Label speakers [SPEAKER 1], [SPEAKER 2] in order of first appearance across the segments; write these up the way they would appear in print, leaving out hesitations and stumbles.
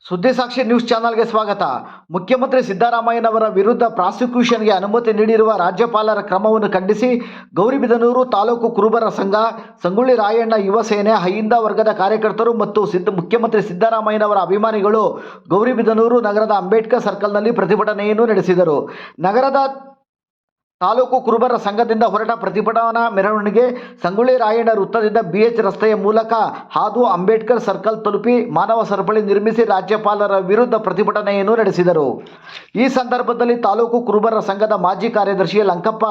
[SPEAKER 1] ಸುದ್ದಿಸಾಕ್ಷಿ news ಚಾನೆಲ್ಗೆ ಸ್ವಾಗತ. ಮುಖ್ಯಮಂತ್ರಿ ಸಿದ್ದರಾಮಯ್ಯನವರ ವಿರುದ್ಧ ಪ್ರಾಸಿಕ್ಯೂಷನ್ಗೆ ಅನುಮತಿ ನೀಡಿರುವ ರಾಜ್ಯಪಾಲರ ಕ್ರಮವನ್ನು ಖಂಡಿಸಿ ಗೌರಿಬಿದನೂರು ತಾಲೂಕು ಕುರುಬರ ಸಂಘ, ಸಂಗೊಳ್ಳಿ ರಾಯಣ್ಣ ಯುವ ಸೇನೆ, ಅಹಿಂದ ವರ್ಗದ ಕಾರ್ಯಕರ್ತರು ಮತ್ತು ಮುಖ್ಯಮಂತ್ರಿ ಸಿದ್ದರಾಮಯ್ಯನವರ ಅಭಿಮಾನಿಗಳು ಗೌರಿಬಿದನೂರು ನಗರದ ಅಂಬೇಡ್ಕರ್ ಸರ್ಕಲ್ನಲ್ಲಿ ಪ್ರತಿಭಟನೆಯನ್ನು ನಡೆಸಿದರು. ನಗರದ ತಾಲೂಕು ಕುರುಬರ ಸಂಘದಿಂದ ಹೊರಟ ಪ್ರತಿಭಟನಾ ಮೆರವಣಿಗೆ ಸಂಗೊಳ್ಳಿ ರಾಯಣ್ಣ ವೃತ್ತದಿಂದ BH ರಸ್ತೆಯ ಮೂಲಕ ಹಾದು ಅಂಬೇಡ್ಕರ್ ಸರ್ಕಲ್ ತಲುಪಿ ಮಾನವ ಸರಪಳಿ ನಿರ್ಮಿಸಿ ರಾಜ್ಯಪಾಲರ ವಿರುದ್ಧ ಪ್ರತಿಭಟನೆಯನ್ನು ನಡೆಸಿದರು. ಈ ಸಂದರ್ಭದಲ್ಲಿ ತಾಲೂಕು ಕುರುಬರ ಸಂಘದ ಮಾಜಿ ಕಾರ್ಯದರ್ಶಿ ಲಂಕಪ್ಪ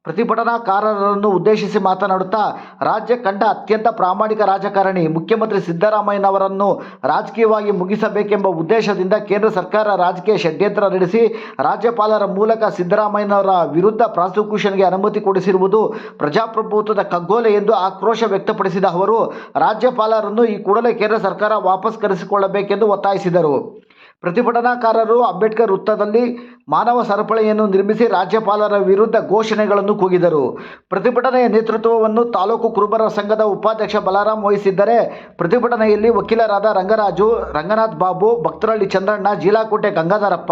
[SPEAKER 1] ಪ್ರತಿಭಟನಾಕಾರರನ್ನು ಉದ್ದೇಶಿಸಿ ಮಾತನಾಡುತ್ತಾ, ರಾಜ್ಯ ಕಂಡ ಅತ್ಯಂತ ಪ್ರಾಮಾಣಿಕ ರಾಜಕಾರಣಿ ಮುಖ್ಯಮಂತ್ರಿ ಸಿದ್ದರಾಮಯ್ಯನವರನ್ನು ರಾಜಕೀಯವಾಗಿ ಮುಗಿಸಬೇಕೆಂಬ ಉದ್ದೇಶದಿಂದ ಕೇಂದ್ರ ಸರ್ಕಾರ ರಾಜಕೀಯ ಷಡ್ಯಂತ್ರ ನಡೆಸಿ ರಾಜ್ಯಪಾಲರ ಮೂಲಕ ಸಿದ್ದರಾಮಯ್ಯನವರ ವಿರುದ್ಧ ಪ್ರಾಸಿಕ್ಯೂಷನ್ಗೆ ಅನುಮತಿ ಕೊಡಿಸಿರುವುದು ಪ್ರಜಾಪ್ರಭುತ್ವದ ಕಗ್ಗೊಲೆ ಎಂದು ಆಕ್ರೋಶ ವ್ಯಕ್ತಪಡಿಸಿದ ಅವರು, ರಾಜ್ಯಪಾಲರನ್ನು ಈ ಕೂಡಲೇ ಕೇಂದ್ರ ಸರ್ಕಾರ ವಾಪಸ್ ಕರೆಸಿಕೊಳ್ಳಬೇಕೆಂದು ಒತ್ತಾಯಿಸಿದರು. ಪ್ರತಿಭಟನಾಕಾರರು ಅಂಬೇಡ್ಕರ್ ವೃತ್ತದಲ್ಲಿ ಮಾನವ ಸರಪಳಿಯನ್ನು ನಿರ್ಮಿಸಿ ರಾಜ್ಯಪಾಲರ ವಿರುದ್ಧ ಘೋಷಣೆಗಳನ್ನು ಕೂಗಿದರು. ಪ್ರತಿಭಟನೆಯ ನೇತೃತ್ವವನ್ನು ತಾಲೂಕು ಕುರುಬರ ಸಂಘದ ಉಪಾಧ್ಯಕ್ಷ ಬಲರಾಮ್ ವಹಿಸಿದ್ದರೆ, ಪ್ರತಿಭಟನೆಯಲ್ಲಿ ವಕೀಲರಾದ ರಂಗರಾಜು, ರಂಗನಾಥ್ ಬಾಬು, ಭಕ್ತರಳ್ಳಿ ಚಂದ್ರಣ್ಣ, ಜೀಲಾಕೋಟೆ ಗಂಗಾಧರಪ್ಪ,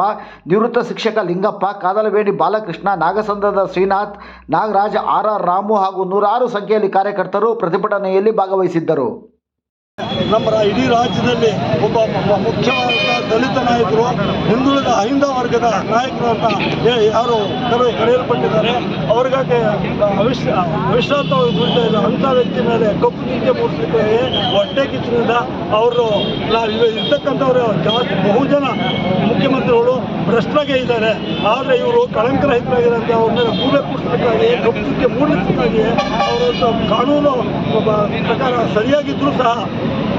[SPEAKER 1] ನಿವೃತ್ತ ಶಿಕ್ಷಕ ಲಿಂಗಪ್ಪ, ಕಾದಲವೇಣಿ ಬಾಲಕೃಷ್ಣ, ನಾಗಸಂದ್ರದ ಶ್ರೀನಾಥ್, ನಾಗರಾಜ್, RR ರಾಮು ಹಾಗೂ ನೂರಾರು ಸಂಖ್ಯೆಯಲ್ಲಿ ಕಾರ್ಯಕರ್ತರು ಪ್ರತಿಭಟನೆಯಲ್ಲಿ ಭಾಗವಹಿಸಿದ್ದರು.
[SPEAKER 2] ನಮ್ಮ ಇಡೀ ರಾಜ್ಯದಲ್ಲಿ ಒಬ್ಬ ಮುಖ್ಯವಾದ ದಲಿತ ನಾಯಕರು, ಹಿಂದುಳಿದ ಅಹಿಂದ ವರ್ಗದ ನಾಯಕರು ಅಂತ ಯಾರು ಕರೆಯಲ್ಪಟ್ಟಿದ್ದಾರೆ, ಅವ್ರಿಗಾಗಿ ಅವಿಶ್ರಾಂತ ದುಡಿತಾ ಇಲ್ಲ ಅಂಥ ವ್ಯಕ್ತಿ ಮೇಲೆ ಕಪ್ಪು ಚುಕ್ಕೆ ಮೂಡಿಸಲಿಕ್ಕೆ ಹೊಟ್ಟೆ ಕಿಚ್ಚಿನಿಂದ ಅವರು ಇರ್ತಕ್ಕಂಥವ್ರು ಜಾಸ್ತಿ ಬಹುಜನ ಮುಖ್ಯಮಂತ್ರಿಗಳು ಭ್ರಷ್ಟರಾಗೇ ಇದ್ದಾರೆ. ಆದರೆ ಇವರು ಕಳಂಕರಹಿತರಾಗಿರೋಂಥ ಅವ್ರ ಮೇಲೆ ಕೂಲೆ ಕೂಡಿಸಲಿಕ್ಕಾಗಿ ಕಪ್ಪು ಚುಕ್ಕೆ ಮೂಡಿಸಲಿಕ್ಕಾಗಿ ಅವರು ಕಾನೂನು ಪ್ರಕಾರ ಸರಿಯಾಗಿದ್ದರೂ ಸಹ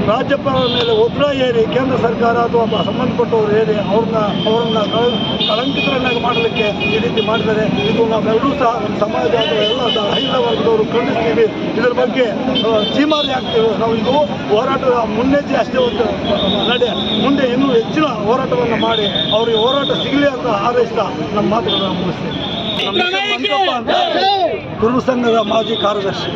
[SPEAKER 2] ರಾಜ್ಯಪಾಲರ ಮೇಲೆ ಒತ್ತಡ ಏರಿ ಕೇಂದ್ರ ಸರ್ಕಾರ ಅಥವಾ ಸಂಬಂಧಪಟ್ಟವರು ಏರಿ ಅವರನ್ನ ಕಳಂಕಿತರನ್ನಾಗಿ ಮಾಡಲಿಕ್ಕೆ ಈ ರೀತಿ ಮಾಡಿದ್ದಾರೆ. ಇದು ನಾವೆಲ್ಲರೂ ಸಹ ಸಮಾಜ ಅಥವಾ ಎಲ್ಲ ಅಹಿಂದ ವರ್ಗದವರು ಖಂಡಿಸ್ತೀವಿ. ಇದರ ಬಗ್ಗೆ ಚೀಮಾರಿ ಆಗ್ತೀವಿ. ನಾವು ಇದು ಹೋರಾಟದ ಮುನ್ನೆಜ್ಜೆ ಅಷ್ಟೇ ಒಂದು ಮುಂದೆ ಇನ್ನೂ ಹೆಚ್ಚಿನ ಹೋರಾಟವನ್ನು ಮಾಡಿ ಅವರಿಗೆ ಹೋರಾಟ ಸಿಗಲಿ ಅಂತ ಹಾರೈಸ್ತಾ ನಮ್ಮ ಮಾತುಗಳನ್ನು ಮುಗಿಸ್ತೀವಿ. ನಮ್ಮ ಹೆಸರು ಲಂಕಪ್ಪ ಅಂತ, ಕುರುಬ ಸಂಘದ ಮಾಜಿ ಕಾರ್ಯದರ್ಶಿ.